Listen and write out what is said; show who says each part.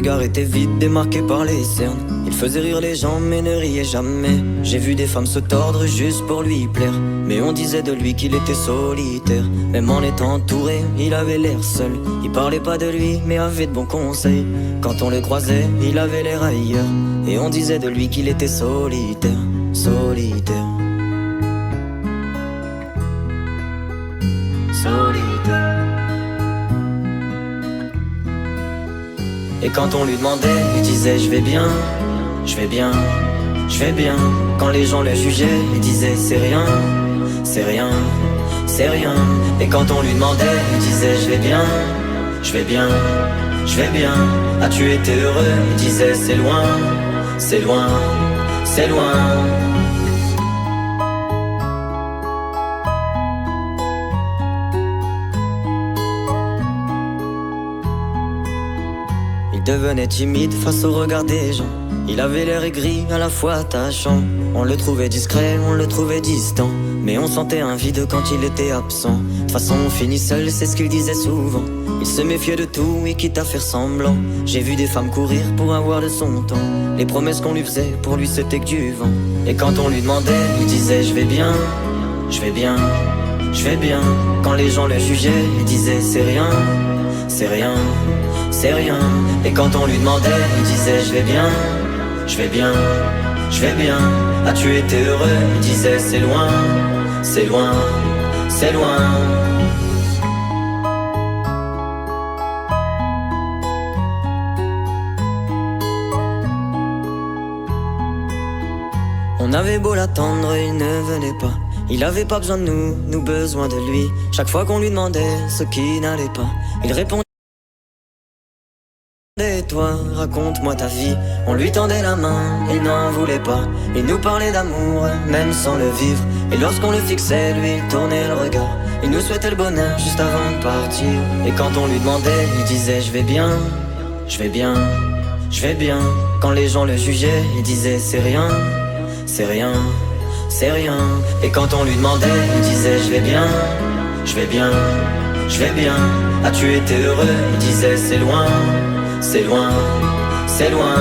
Speaker 1: regard était vide, démarqué par les cernes. Il faisait rire les gens mais ne riait jamais. J'ai vu des femmes se tordre juste pour lui plaire, mais on disait de lui qu'il était solitaire. Même en étant entouré, il avait l'air seul. Il parlait pas de lui mais avait de bons conseils. Quand on le croisait, il avait l'air ailleurs, et on disait de lui qu'il était solitaire. Solitaire. Solitaire. Et quand on lui demandait, il disait je vais bien, je vais bien, je vais bien. Quand les gens le jugeaient, il disait c'est rien, c'est rien, c'est rien. Et quand on lui demandait, il disait je vais bien, je vais bien, je vais bien. As-tu été heureux? Il disait c'est loin, c'est loin, c'est loin. Il devenait timide face au regard des gens. Il avait l'air aigri, à la fois attachant. On le trouvait discret, on le trouvait distant, mais on sentait un vide quand il était absent. De toute façon on finit seul, c'est ce qu'il disait souvent. Il se méfiait de tout et quitte à faire semblant. J'ai vu des femmes courir pour avoir de son temps. Les promesses qu'on lui faisait, pour lui c'était que du vent. Et quand on lui demandait, il disait je vais bien, je vais bien, je vais bien. Quand les gens le jugeaient, il disait c'est rien, c'est rien, c'est rien. Et quand on lui demandait, il disait je vais bien, je vais bien, je vais bien. As-tu été heureux? Il disait c'est loin, c'est loin, c'est loin. On avait beau l'attendre, il ne venait pas. Il avait pas besoin de nous, nous besoin de lui. Chaque fois qu'on lui demandait ce qui n'allait pas, il répondait et toi, raconte-moi ta vie. On lui tendait la main, il n'en voulait pas. Il nous parlait d'amour, même sans le vivre. Et lorsqu'on le fixait, lui, il tournait le regard. Il nous souhaitait le bonheur juste avant de partir. Et quand on lui demandait, il disait je vais bien, je vais bien, je vais bien. Quand les gens le jugeaient, il disait c'est rien, c'est rien, c'est rien. Et quand on lui demandait, il disait je vais bien, je vais bien, je vais bien. As-tu été heureux? Il disait c'est loin, c'est loin, c'est loin.